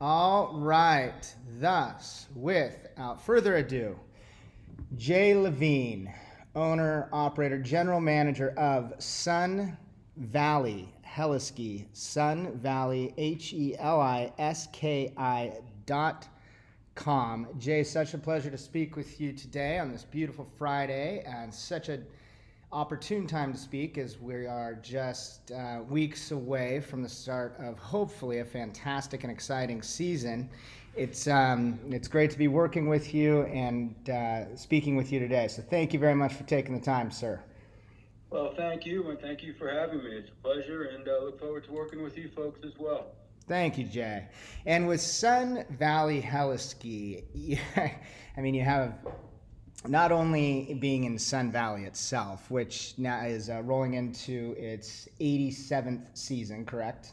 All right. Thus, without further ado, Jay Levine, owner, operator, general manager of Sun Valley Heliski, Sun Valley, HELISKI.com. Jay, such a pleasure to speak with you today on this beautiful Friday, and such an opportune time to speak as we are just weeks away from the start of hopefully a fantastic and exciting season. It's great to be working with you and speaking with you today. So thank you very much for taking the time, sir. Well, thank you, and thank you for having me. It's a pleasure, and look forward to working with you folks as well. Thank you, Jay. And with Sun Valley Heliski, I mean, you have not only being in Sun Valley itself, which now is rolling into its 87th season, correct?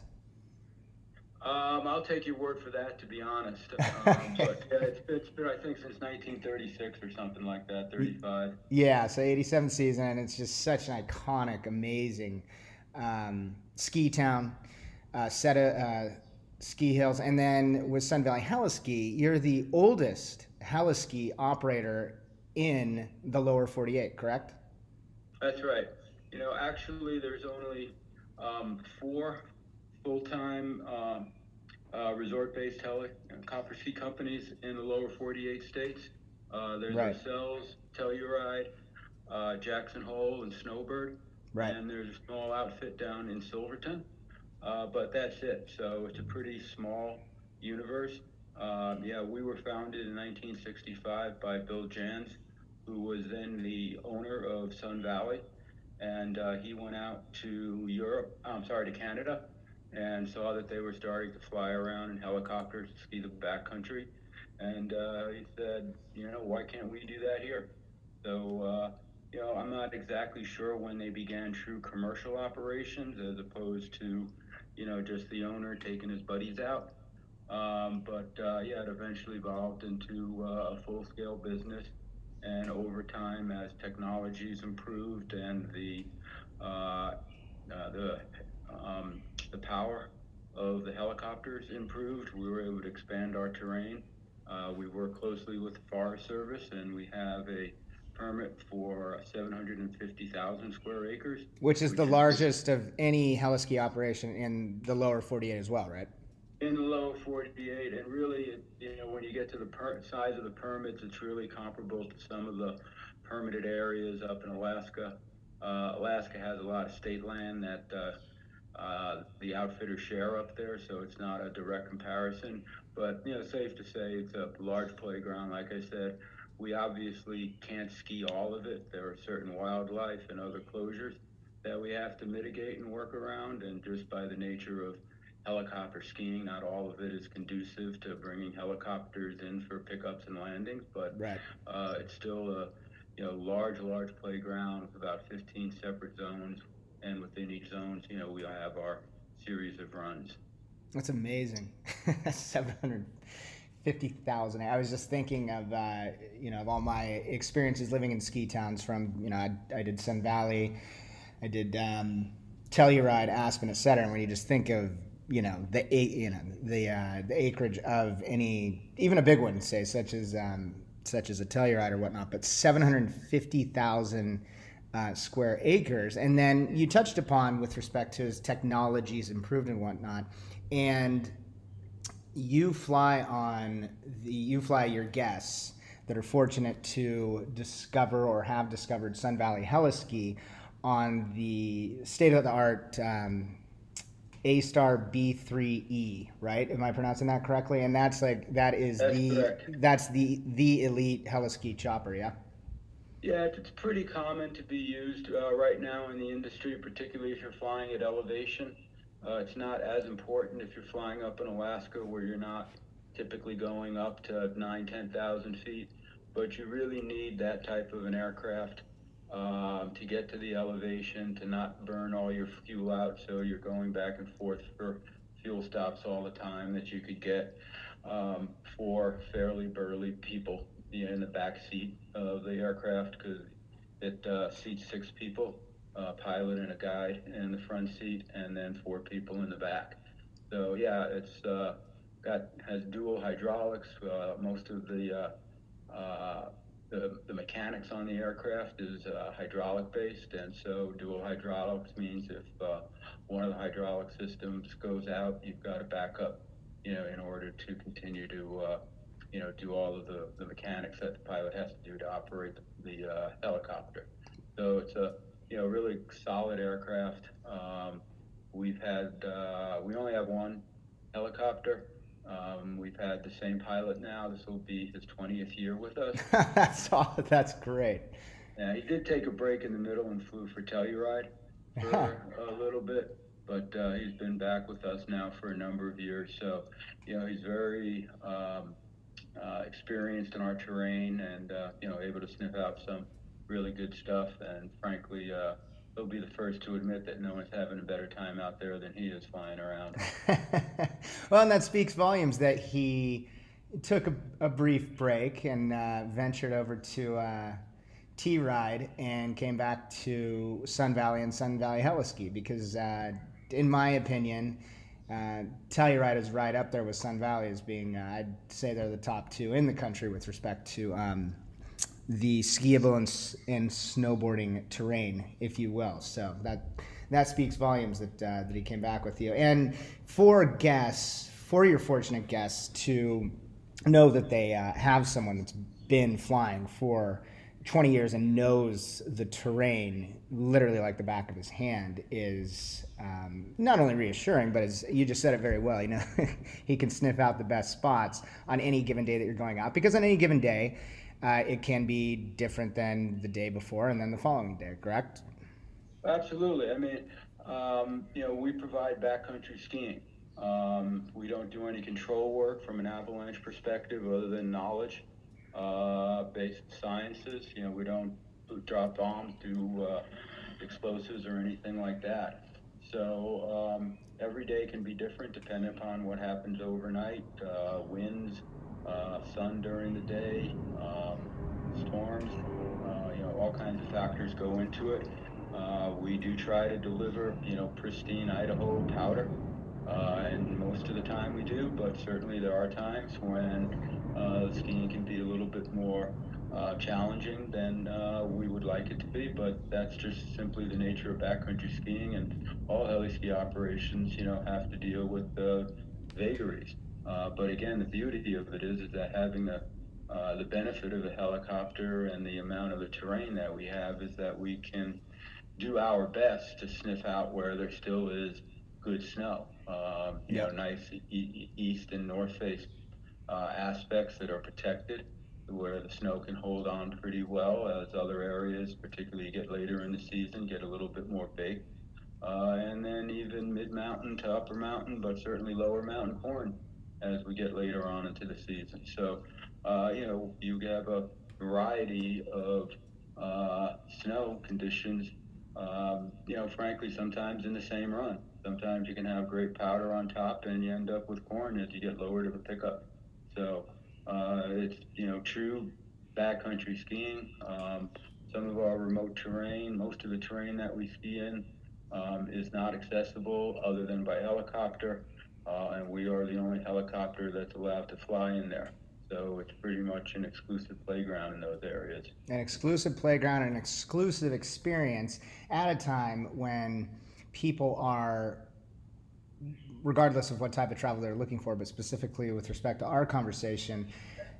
I'll take your word for that, to be honest. But yeah, it's been, I think, since 1936 or something like that, 35. Yeah, so 87th season, and it's just such an iconic, amazing ski town, set of ski hills. And then with Sun Valley Heliski, you're the oldest heliski operator in the lower 48, correct? That's right. Actually, there's only four full-time resort-based copper ski companies in the lower 48 states. There's Right, ourselves, Telluride, Jackson Hole, and Snowbird, right. and there's a small outfit down in Silverton. But that's it. So it's a pretty small universe. Yeah, we were founded in 1965 by Bill Jans, who was then the owner of Sun Valley, and he went out to to Canada, and saw that they were starting to fly around in helicopters to ski the backcountry, and he said, why can't we do that here? So, I'm not exactly sure when they began true commercial operations as opposed to, just the owner taking his buddies out. But yeah, it eventually evolved into a full-scale business. And over time, as technologies improved and uh, the the power of the helicopters improved, we were able to expand our terrain. We work closely with the Forest Service, and we have a permit for 750,000 square acres, Which is the which is largest of any heliski operation in the lower 48 as well, right? in the low 48. And really, when you get to the size of the permits, it's really comparable to some of the permitted areas up in Alaska. Alaska has a lot of state land that the outfitters share up there, so it's not a direct comparison. But safe to say it's a large playground. Like I said, we obviously can't ski all of it. There are certain wildlife and other closures that we have to mitigate and work around, and just by the nature of helicopter skiing, not all of it is conducive to bringing helicopters in for pickups and landings. But Right. it's still a large playground with about 15 separate zones, and within each zones, we have our series of runs. That's amazing. 750,000. I was just thinking of, of all my experiences living in ski towns from, I did Sun Valley, I did Telluride, Aspen, etc. And when you just think of, the acreage of any, even a big one, say, such as a Telluride or whatnot, but 750,000 square acres. And then you touched upon with respect to his technologies improved and whatnot, and you fly your guests that are fortunate to discover or have discovered Sun Valley Heliski on the state-of-the-art A Star B3E, right? Am I pronouncing that correctly? And That's correct. that's the elite heliski chopper, yeah. Yeah, it's pretty common to be used right now in the industry, particularly if you're flying at elevation. It's not as important if you're flying up in Alaska, where you're not typically going up to 10,000 feet, but you really need that type of an aircraft to get to the elevation, to not burn all your fuel out, so you're going back and forth for fuel stops all the time that you could get for fairly burly people in the back seat of the aircraft, because it seats six people, a pilot and a guide in the front seat, and then four people in the back. So yeah, it's has dual hydraulics. Most of the mechanics on the aircraft is hydraulic based, and so dual hydraulics means if one of the hydraulic systems goes out, you've got a backup, in order to continue to do all of the mechanics that the pilot has to do to operate the helicopter. So it's a really solid aircraft. We only have one helicopter. We've had the same pilot now. This will be his 20th year with us. That's great. Yeah, he did take a break in the middle and flew for Telluride for a little bit, but he's been back with us now for a number of years. So, he's very experienced in our terrain, and able to sniff out some really good stuff. And frankly, he'll be the first to admit that no one's having a better time out there than he is flying around. Well, and that speaks volumes that he took a brief break and ventured over to T-Ride and came back to Sun Valley and Sun Valley Heliski because, in my opinion, Telluride is right up there with Sun Valley as being, I'd say they're the top two in the country with respect to the skiable and snowboarding terrain, if you will. So that speaks volumes that he came back with you. And for your fortunate guests to know that they have someone that's been flying for 20 years and knows the terrain literally like the back of his hand is not only reassuring, but as you just said it very well, he can sniff out the best spots on any given day that you're going out, because on any given day, it can be different than the day before and then the following day, correct? Absolutely. I mean, we provide backcountry skiing. We don't do any control work from an avalanche perspective other than knowledge based sciences. We don't drop bombs, do explosives or anything like that. So every day can be different depending upon what happens overnight, winds, sun during the day, storms, all kinds of factors go into it. We do try to deliver, pristine Idaho powder, and most of the time we do, but certainly there are times when skiing can be a little bit more challenging than we would like it to be, but that's just simply the nature of backcountry skiing, and all heli ski operations, have to deal with the vagaries. But again, the beauty of it is that having the benefit of a helicopter and the amount of the terrain that we have is that we can do our best to sniff out where there still is good snow. Nice east and north face aspects that are protected, where the snow can hold on pretty well, as other areas, particularly get later in the season, get a little bit more baked. And then even mid-mountain to upper mountain, but certainly lower mountain corn as we get later on into the season. So, you have a variety of snow conditions, frankly, sometimes in the same run. Sometimes you can have great powder on top and you end up with corn as you get lower to the pickup. So it's, true backcountry skiing. Some of our remote terrain, most of the terrain that we ski in is not accessible other than by helicopter. And we are the only helicopter that's allowed to fly in there. So it's pretty much an exclusive playground in those areas. An exclusive playground, an exclusive experience at a time when people are, regardless of what type of travel they're looking for, but specifically with respect to our conversation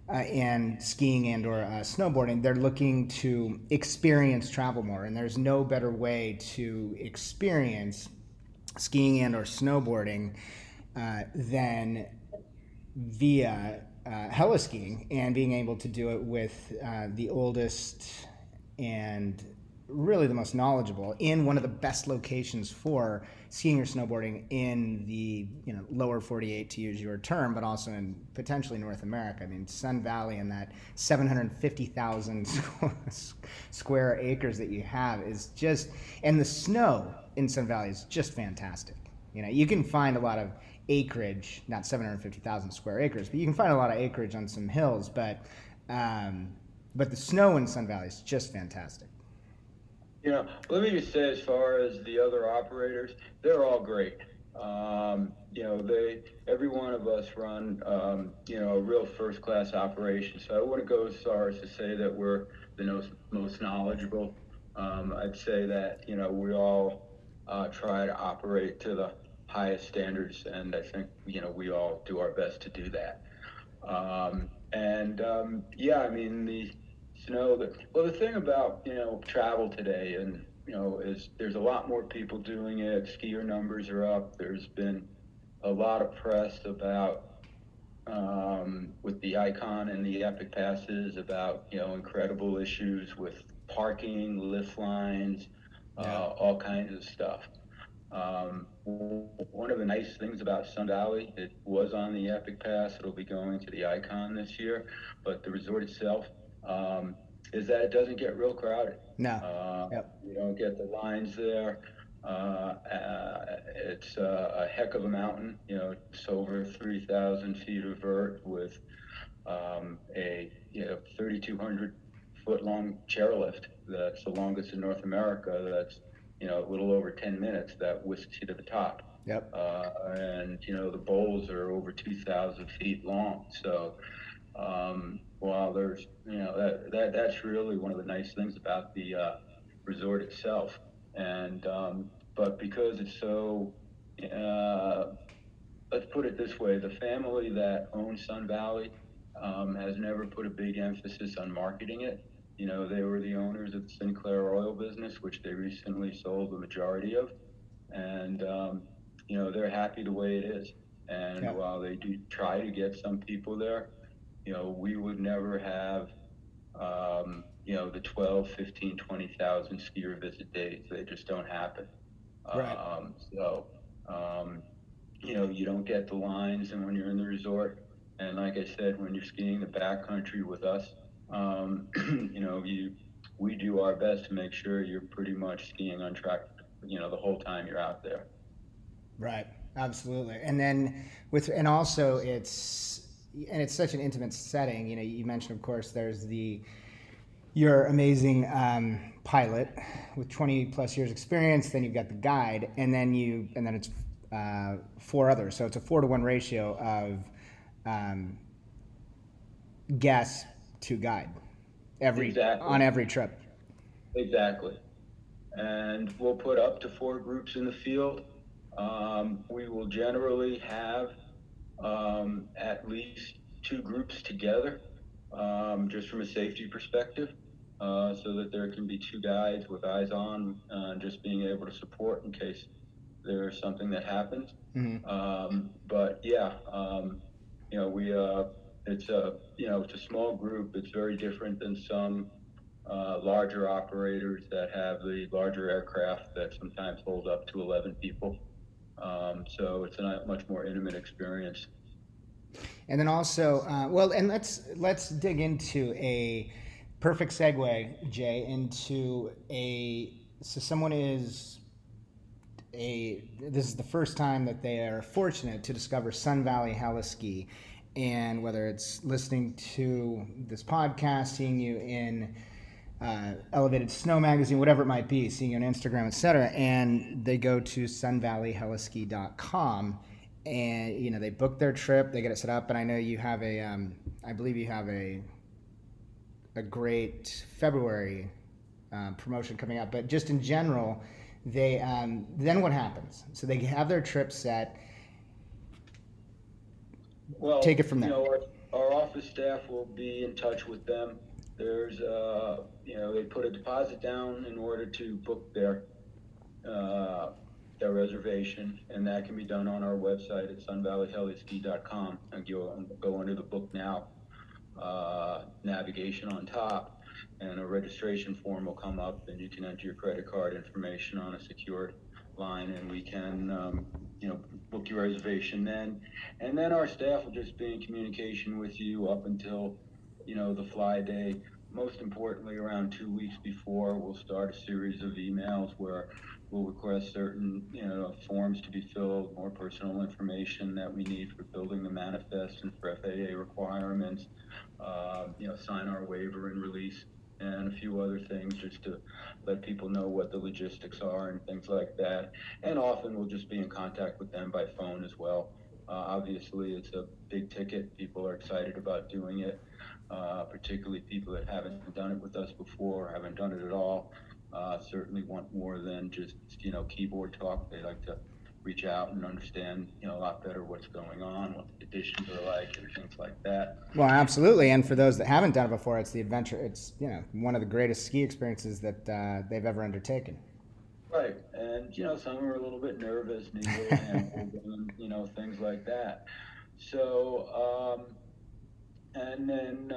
and skiing and or snowboarding, they're looking to experience travel more. And there's no better way to experience skiing and or snowboarding than via heliskiing, and being able to do it with the oldest and really the most knowledgeable in one of the best locations for skiing or snowboarding in the lower 48, to use your term, but also in potentially North America. I mean, Sun Valley and that 750,000 square acres that you have is just, and the snow in Sun Valley is just fantastic. You can find a lot of acreage, not 750,000 square acres, but you can find a lot of acreage on some hills, but the snow in Sun Valley is just fantastic. Let me just say, as far as the other operators, they're all great. Every one of us run, a real first-class operation. So I wouldn't go as far as to say that we're the most knowledgeable. I'd say that, we all try to operate to the highest standards, and I think, we all do our best to do that. Yeah, I mean, the snow, the thing about, travel today and, is there's a lot more people doing it. Skier numbers are up. There's been a lot of press about with the Icon and the Epic passes about incredible issues with parking, lift lines, all kinds of stuff. One of the nice things about Sun Valley, it was on the Epic Pass. It'll be going to the Icon this year, but the resort itself is that it doesn't get real crowded. No. Yep. You don't get the lines there. It's a heck of a mountain. It's over 3,000 feet of vert with a 3,200 foot long chairlift. That's the longest in North America. That's a little over 10 minutes that whisks you to the top. Yep. And the bowls are over 2,000 feet long. So while there's that's really one of the nice things about the resort itself. And but because it's so let's put it this way, the family that owns Sun Valley has never put a big emphasis on marketing it. They were the owners of the Sinclair oil business, which they recently sold the majority of. And they're happy the way it is. And while they do try to get some people there, we would never have the 12, 15, 20,000 skier visit days. They just don't happen. Right. You don't get the lines, and when you're in the resort, and like I said, when you're skiing the backcountry with us, we do our best to make sure you're pretty much skiing on track, the whole time you're out there. Right. Absolutely. And then also it's such an intimate setting. You mentioned, of course, there's your amazing pilot with 20 plus years experience. Then you've got the guide, and then it's 4 others. So it's a 4-to-1 ratio of guest to guide on every trip. Exactly. And we'll put up to 4 groups in the field. We will generally have at least 2 groups together, just from a safety perspective, so that there can be 2 guides with eyes on, just being able to support in case there's something that happens. Mm-hmm. But yeah, it's a small group. It's very different than some larger operators that have the larger aircraft that sometimes hold up to 11 people. So it's a much more intimate experience. And then also, and let's dig into a perfect segue, Jay, into so someone this is the first time that they are fortunate to discover Sun Valley Heli, and whether it's listening to this podcast, seeing you in Elevated Snow Magazine, whatever it might be, seeing you on Instagram, etc., and they go to sunvalleyheliski.com, and they book their trip, they get it set up, and I know you have I believe you have a great February promotion coming up, but just in general, they then what happens? So they have their trip set. Well, take it from there. Our office staff will be in touch with them. There's they put a deposit down in order to book their reservation, and that can be done on our website at sunvalleyheliski.com, and you'll go under the Book Now navigation on top, and a registration form will come up, and you can enter your credit card information on a secured line, and we can book your reservation then. And then our staff will just be in communication with you up until the fly day. Most importantly, around 2 weeks before, we'll start a series of emails where we'll request certain forms to be filled, more personal information that we need for building the manifest and for FAA requirements, sign our waiver and release. and a few other things just to let people know what the logistics are and things like that. And often we'll just be in contact with them by phone as well. Obviously, it's a big ticket. People are excited about doing it, particularly people that haven't done it with us before, haven't done it at all. Certainly want more than just, keyboard talk. They like to reach out and understand, a lot better what's going on, what the conditions are like, and things like that. Well, absolutely. And for those that haven't done it before, it's the adventure. It's, one of the greatest ski experiences that they've ever undertaken. Right, and some are a little bit nervous, need a little hand-holding, things like that. So, and then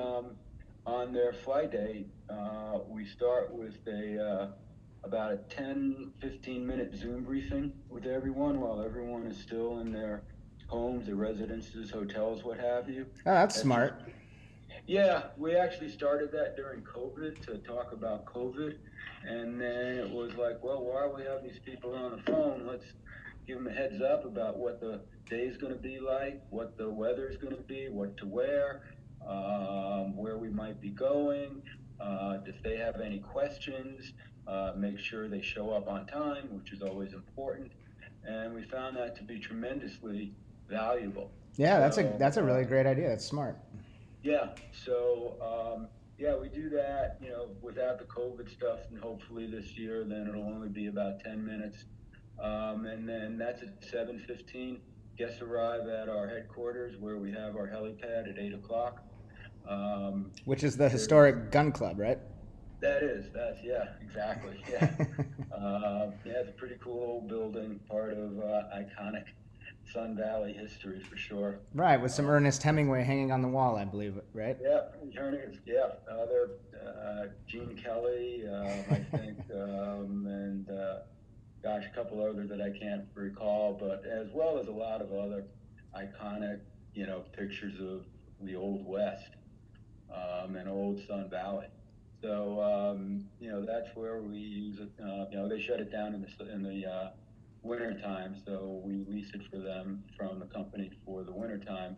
on their flight day, we start with about a 10-15 minute Zoom briefing with everyone while everyone is still in their homes, their residences, hotels, what have you. Oh, that's smart. Yeah, we actually started that during COVID to talk about COVID. And then it was like, well, while we have these people on the phone, let's give them a heads up about what the day's going to be like, what the weather's going to be, what to wear, where we might be going. If they have any questions, make sure they show up on time, which is always important. And we found that to be tremendously valuable. Yeah, that's a really great idea. That's smart. Yeah, so yeah, we do that, without the COVID stuff, and hopefully this year, then it'll only be about 10 minutes. And then that's at 7:15. Guests arrive at our headquarters where we have our helipad at 8 o'clock. Which is the historic gun club, right? Yeah, exactly, yeah. Yeah, it's a pretty cool old building, part of iconic Sun Valley history for sure. Right, with some Ernest Hemingway hanging on the wall, I believe, right? Yeah, Gene Kelly, I think, and gosh, a couple others that I can't recall, but as well as a lot of other iconic, pictures of the Old West and Old Sun Valley. So, that's where we use it. They shut it down in the winter time, so we lease it for them from the company for the winter time.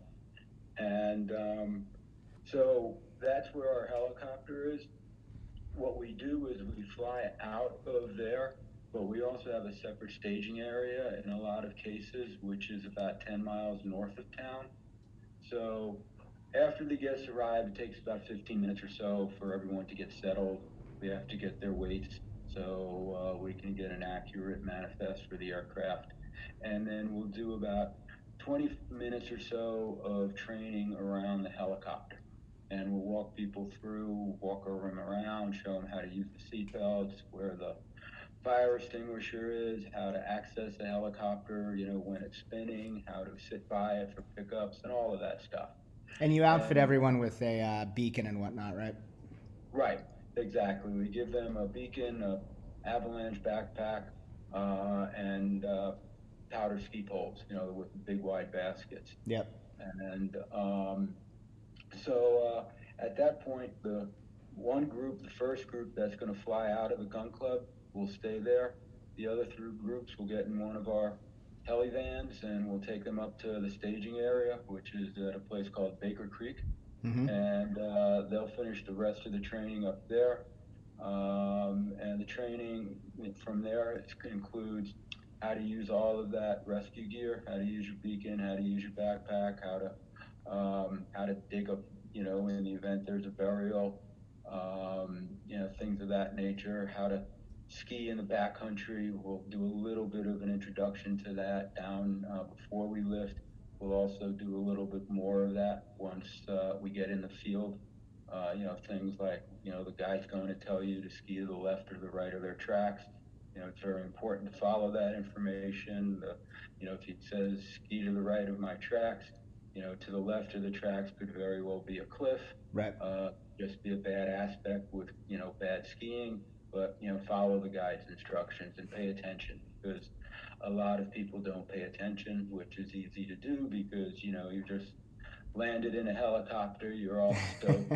And so that's where our helicopter is. What we do is we fly out of there, but we also have a separate staging area in a lot of cases, which is about 10 miles north of town. So after the guests arrive, it takes about 15 minutes or so for everyone to get settled. We have to get their weights so we can get an accurate manifest for the aircraft. And then we'll do about 20 minutes or so of training around the helicopter. And we'll walk people through, walk them around, show them how to use the seatbelts, where the fire extinguisher is, how to access the helicopter, when it's spinning, how to sit by it for pickups, and all of that stuff. And you outfit everyone with a beacon and whatnot, right? Right, exactly. We give them a beacon, a avalanche backpack, and powder ski poles, with the big wide baskets. Yep. And so at that point, the first group that's going to fly out of the gun club will stay there. The other three groups will get in one of our heli vans, and we'll take them up to the staging area, which is at a place called Baker Creek. Mm-hmm. And they'll finish the rest of the training up there. And the training from there includes how to use all of that rescue gear, how to use your beacon, how to use your backpack, how to dig up, in the event there's a burial, things of that nature, how to ski in the backcountry. We'll do a little bit of an introduction to that down before we lift. We'll also do a little bit more of that once we get in the field. Things like, the guy's going to tell you to ski to the left or the right of their tracks. It's very important to follow that information. If he says ski to the right of my tracks, to the left of the tracks could very well be a cliff. Right. Just be a bad aspect with, bad skiing, but, follow the guide's instructions and pay attention, because a lot of people don't pay attention, which is easy to do because, you just landed in a helicopter, you're all stoked,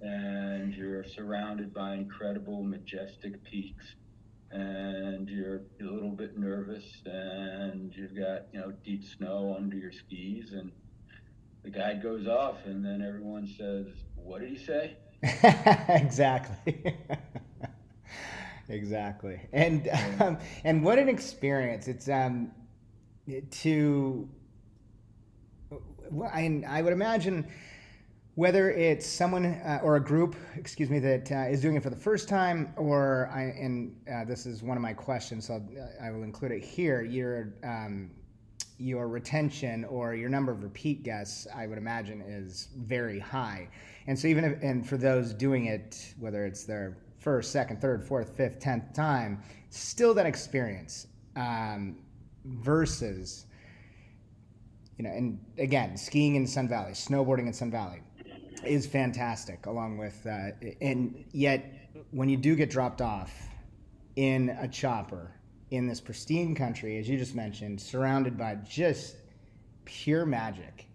and you're surrounded by incredible, majestic peaks, and you're a little bit nervous, and you've got, deep snow under your skis, and the guide goes off, and then everyone says, "What did he say?" Exactly. Exactly. And what an experience. It's to well, I would imagine whether it's someone or a group, excuse me, that is doing it for the first time, or this is one of my questions, so I will include it here. Your retention or your number of repeat guests, I would imagine, is very high. And so and for those doing it, whether it's their first, second, third, fourth, fifth, 10th time, still that experience versus, and again, skiing in Sun Valley, snowboarding in Sun Valley is fantastic, along with, and yet when you do get dropped off in a chopper in this pristine country, as you just mentioned, surrounded by just pure magic,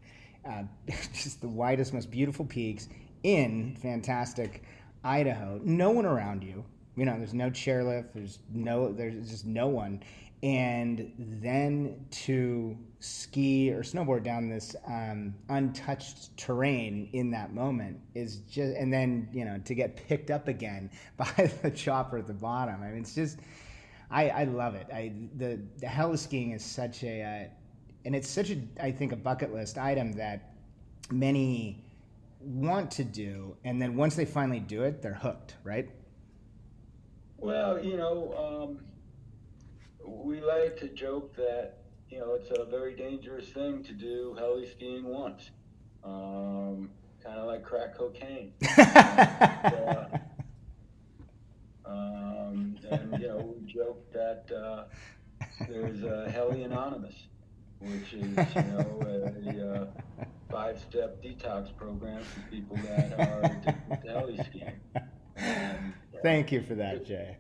just the widest, most beautiful peaks in fantastic Idaho, no one around you, there's no chairlift, there's just no one. And then to ski or snowboard down this untouched terrain in that moment is just, and then, to get picked up again by the chopper at the bottom. I mean, it's just, I love it. The heli skiing is such and it's such I think, a bucket list item that many want to do. And then once they finally do it, they're hooked, right? Well, we like to joke that, it's a very dangerous thing to do heli skiing once. Kind of like crack cocaine. And we joke that there's a Heli Anonymous, which is, a 5-step detox program for people that are addicted to heli skiing. And, thank you for that, Jay.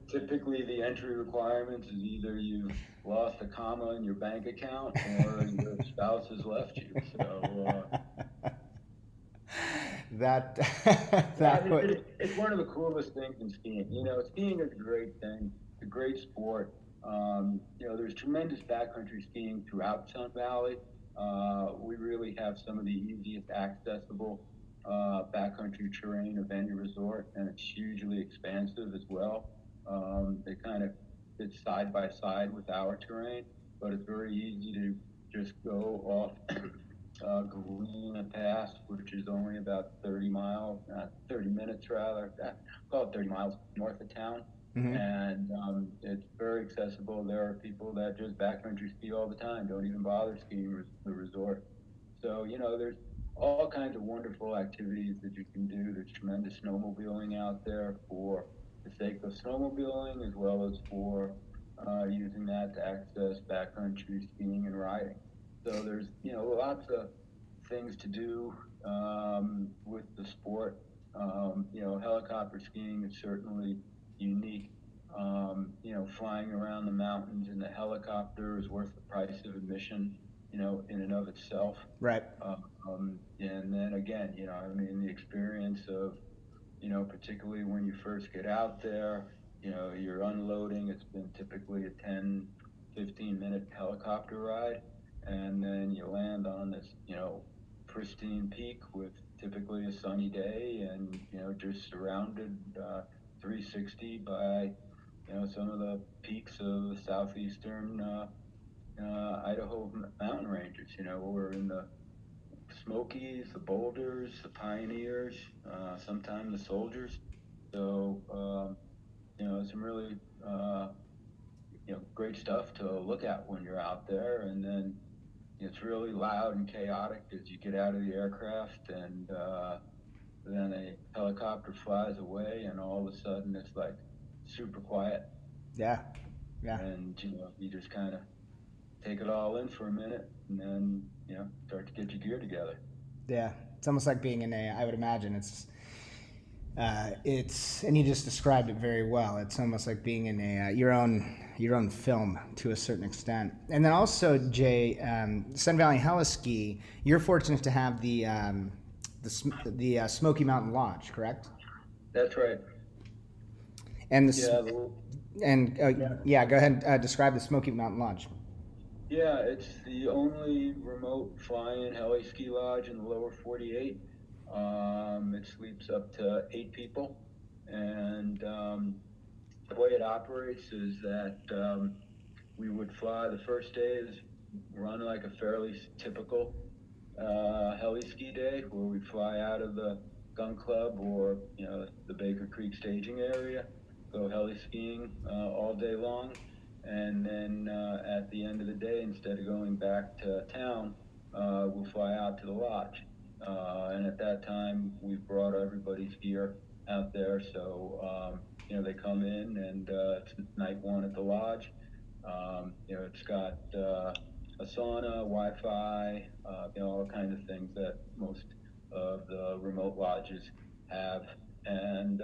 Typically, the entry requirements is either you've lost a comma in your bank account or your spouse has left you. So it's one of the coolest things in skiing. Skiing is a great thing. It's a great sport. There's tremendous backcountry skiing throughout Sun Valley. We really have some of the easiest accessible backcountry terrain of any resort, and it's hugely expansive as well. They kind of sit side by side with our terrain, but it's very easy to just go off Galena Pass, which is only about 30 minutes rather, call it 30 miles north of town. Mm-hmm. And it's very accessible. There are people that just backcountry ski all the time, don't even bother skiing the resort. So, there's all kinds of wonderful activities that you can do. There's tremendous snowmobiling out there for the sake of snowmobiling, as well as for using that to access backcountry skiing and riding. So there's, lots of things to do with the sport. Helicopter skiing is certainly unique. Flying around the mountains in the helicopter is worth the price of admission, in and of itself. Right. And then again, the experience of, particularly when you first get out there, you're unloading. It's been typically a 10, 15-minute helicopter ride. And then you land on this, pristine peak with typically a sunny day and, just surrounded 360 by, some of the peaks of the southeastern Idaho mountain ranges. We're in the Smokies, the Boulders, the Pioneers, sometimes the Soldiers. So, some really, great stuff to look at when you're out there. And then it's really loud and chaotic as you get out of the aircraft, and then a helicopter flies away, and all of a sudden it's like super quiet. Yeah. And, you just kind of take it all in for a minute, and then, start to get your gear together. Yeah. It's almost like being in I would imagine it's, and you just described it very well. It's almost like being in your own film to a certain extent. And then also, Jay, Sun Valley Heliski, you're fortunate to have the Smoky Mountain Lodge, correct? That's right. And go ahead and describe the Smoky Mountain Lodge. Yeah, it's the only remote fly-in heli ski lodge in the lower 48. It sleeps up to 8 people, and the way it operates is that we would fly. The first day is run like a fairly typical heli ski day, where we fly out of the gun club or the Baker Creek staging area, go heli skiing all day long, and then at the end of the day, instead of going back to town, we'll fly out to the lodge. And at that time, we've brought everybody's gear out there, so they come in, and it's night one at the lodge. It's got a sauna, Wi-Fi, all kinds of things that most of the remote lodges have. And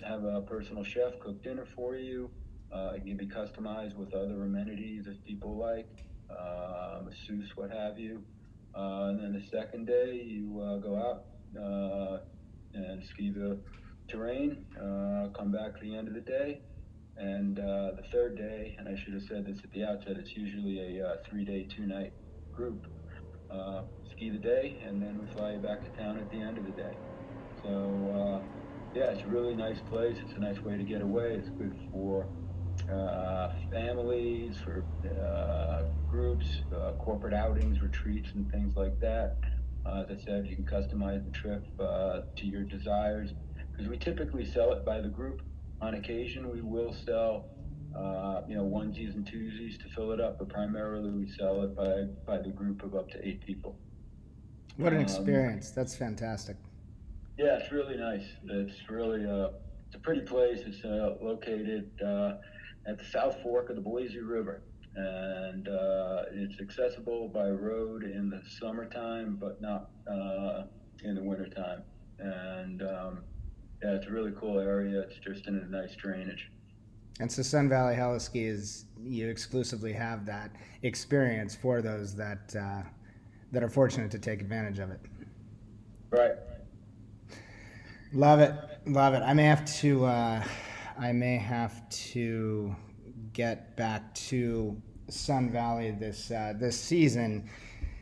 have a personal chef cook dinner for you. It can be customized with other amenities if people like, masseuse, what have you. And then the second day, you go out and ski the terrain, come back at the end of the day. And the third day, and I should have said this at the outset, it's usually a 3-day, 2-night group. Ski the day, and then we fly you back to town at the end of the day. So, it's a really nice place. It's a nice way to get away. It's good for families, for groups, corporate outings, retreats, and things like that. As I said, you can customize the trip to your desires, because we typically sell it by the group. On occasion, we will sell, onesies and twosies to fill it up, but primarily we sell it by the group of up to 8 people. What an experience! That's fantastic. Yeah, it's really nice. It's really it's a pretty place. It's located at the South Fork of the Boise River, and it's accessible by road in the summertime, but not in the wintertime. And it's a really cool area. It's just in a nice drainage. And so Sun Valley Heliski is, you exclusively have that experience for those that are fortunate to take advantage of it. Right. Love it. I may have to get back to Sun Valley this season,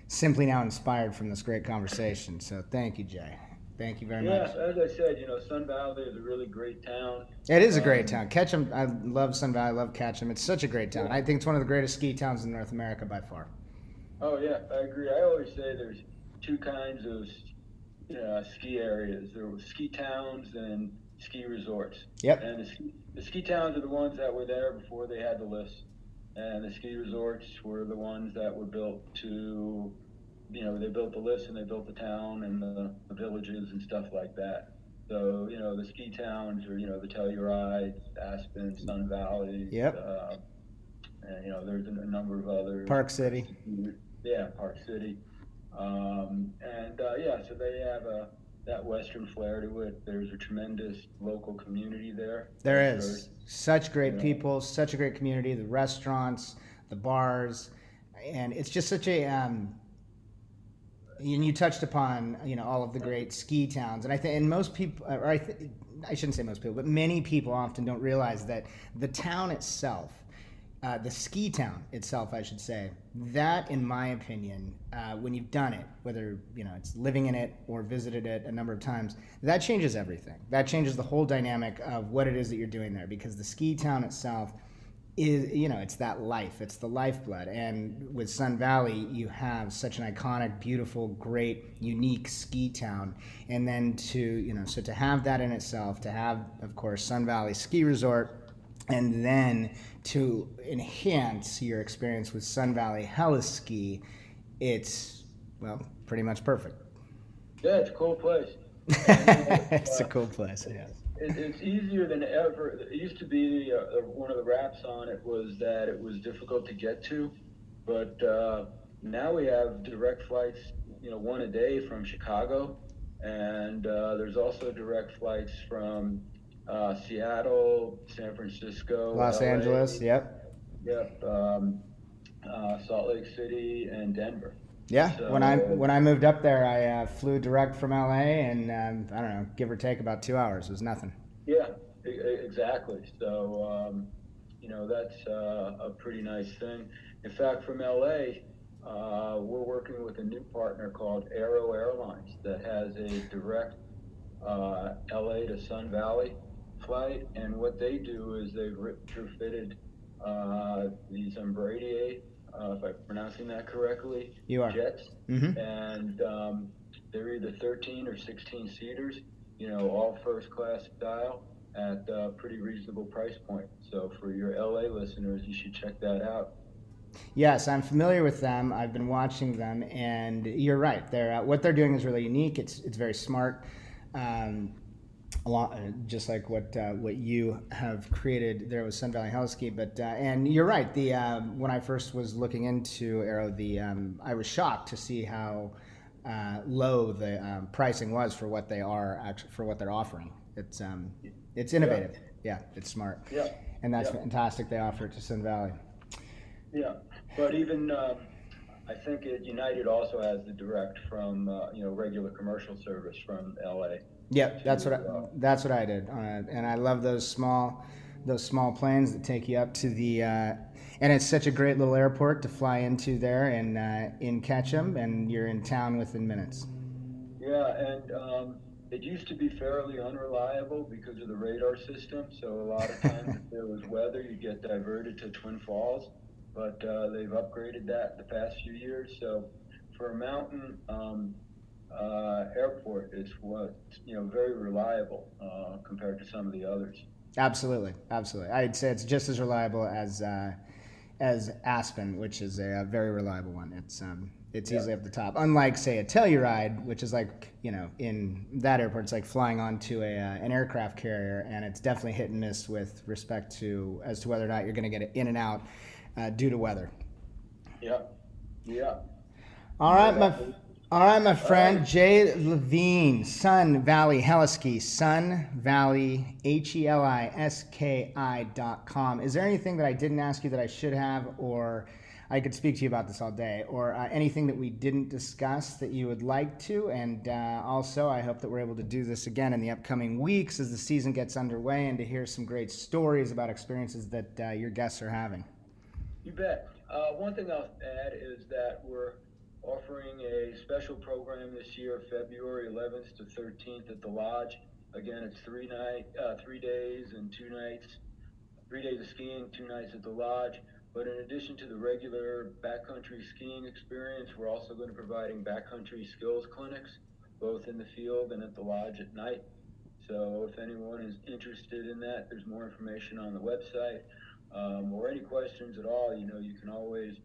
simply now inspired from this great conversation. So thank you, Jay. Thank you very much. Yeah, as I said, Sun Valley is a really great town. It is a great town. Ketchum, I love Sun Valley, I love Ketchum. It's such a great town. I think it's one of the greatest ski towns in North America by far. Oh, yeah, I agree. I always say there's two kinds of ski areas. There were ski towns and ski resorts. Yep. And the ski towns are the ones that were there before they had the list. And the ski resorts were the ones that were built to, they built the list and they built the town and the villages and stuff like that. So, the ski towns are, the Telluride, Aspen, Sun Valley. Yep. And, there's a number of others. Park City. Yeah, Park City. So they have that western flair to it. There's a tremendous local community there. There is. Such great people, such a great community, the restaurants, the bars, and it's just such a... and you touched upon, all of the great ski towns, and most people, I shouldn't say most people, but many people often don't realize that the town itself, the ski town itself, I should say, that, in my opinion, when you've done it, whether it's living in it or visited it a number of times, that changes everything. That changes the whole dynamic of what it is that you're doing there, because the ski town itself is, it's that life. It's the lifeblood. And with Sun Valley, you have such an iconic, beautiful, great, unique ski town. And then so to have that in itself, to have, of course, Sun Valley Ski Resort, and then to enhance your experience with Sun Valley Heliski, it's, pretty much perfect. Yeah, it's a cool place. It's a cool place, yeah. It's easier than ever. It used to be one of the raps on it was that it was difficult to get to, but now we have direct flights, one a day from Chicago, and there's also direct flights from Seattle, San Francisco, Los LA, Angeles, yep, Salt Lake City, and Denver. Yeah, so, when I moved up there, I flew direct from LA, and I don't know, give or take about 2 hours. It was nothing. Yeah, exactly. So that's a pretty nice thing. In fact, from LA, we're working with a new partner called Aero Airlines that has a direct LA to Sun Valley flight. And what they do is they've retrofitted these Embraer, if I'm pronouncing that correctly, You are. jets. Mm-hmm. And they're either 13 or 16 seaters, all first class style at a pretty reasonable price point. So for your LA listeners, you should check that out. Yes, I'm familiar with them. I've been watching them, and you're right. What they're doing is really unique. It's very smart, just like what you have created there with Sun Valley Heliski. But and you're right. When I first was looking into Aero, I was shocked to see how low the pricing was for what they are for what they're offering. It's innovative. Yeah, it's smart. Yeah, and that's fantastic. They offer it to Sun Valley. Yeah, but even I think United also has the direct from regular commercial service from LA. Yep, that's what I did, and I love those small planes that take you up to the, and it's such a great little airport to fly into there and in Ketchum, and you're in town within minutes. Yeah, and it used to be fairly unreliable because of the radar system. So a lot of times, if there was weather, you get diverted to Twin Falls. But they've upgraded that the past few years. So for a mountain airport, it's very reliable compared to some of the others. Absolutely. I'd say it's just as reliable as Aspen, which is a very reliable one. It's easily up the top. Unlike, say, a Telluride, which is like, in that airport, it's like flying onto an aircraft carrier, and it's definitely hit and miss with respect to as to whether or not you're going to get it in and out due to weather. Yeah. All right, my friend, Jay Levine, Sun Valley Heliski, Sun Valley HELISKI.com. Is there anything that I didn't ask you that I should have, or I could speak to you about this all day, or anything that we didn't discuss that you would like to? And also, I hope that we're able to do this again in the upcoming weeks as the season gets underway, and to hear some great stories about experiences that your guests are having. You bet. One thing I'll add is that we're offering a special program this year, February 11th to 13th at the Lodge. Again, it's 3 days and 2 nights, 3 days of skiing, 2 nights at the Lodge. But in addition to the regular backcountry skiing experience, we're also going to be providing backcountry skills clinics, both in the field and at the Lodge at night. So if anyone is interested in that, there's more information on the website. Or any questions at all, you can always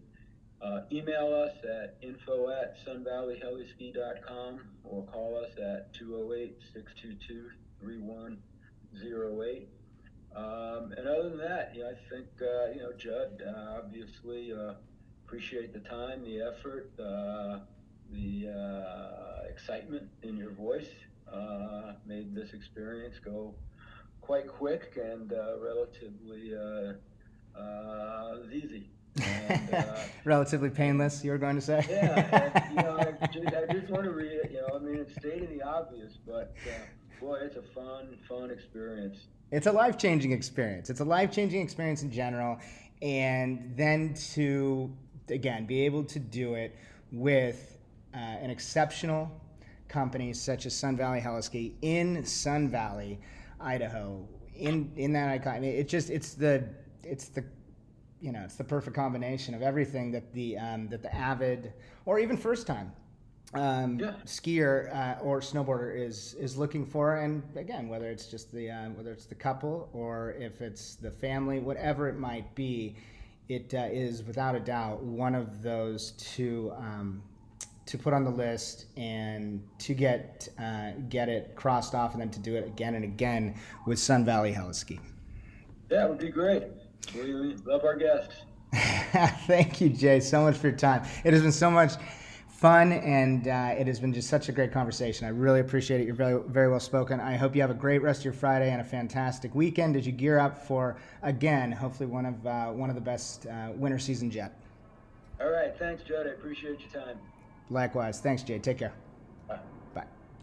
email us at info@sunvalleyheliski.com or call us at 208-622-3108. And other than that, I think, Judd, obviously appreciate the time, the effort, the excitement in your voice. Made this experience go quite quick and relatively easy. And, relatively painless, you were going to say? Yeah, and, I just want to read it. It's stating the obvious, but boy, it's a fun experience. It's a life-changing experience. It's a life-changing experience in general, and then to, again, be able to do it with an exceptional company such as Sun Valley Heliski in Sun Valley, Idaho. In that, it's the perfect combination of everything that the avid or even first time skier or snowboarder is looking for. And again, whether it's just whether it's the couple or if it's the family, whatever it might be, it is without a doubt one of those to put on the list and to get it crossed off, and then to do it again and again with Sun Valley Heliski. That would be great. We love our guests. Thank you, Jay, so much for your time. It has been so much fun, and it has been just such a great conversation. I really appreciate it. You're very, very well spoken. I hope you have a great rest of your Friday and a fantastic weekend as you gear up for, again, hopefully one of the best winter seasons yet. All right. Thanks, Judd. I appreciate your time. Likewise. Thanks, Jay. Take care.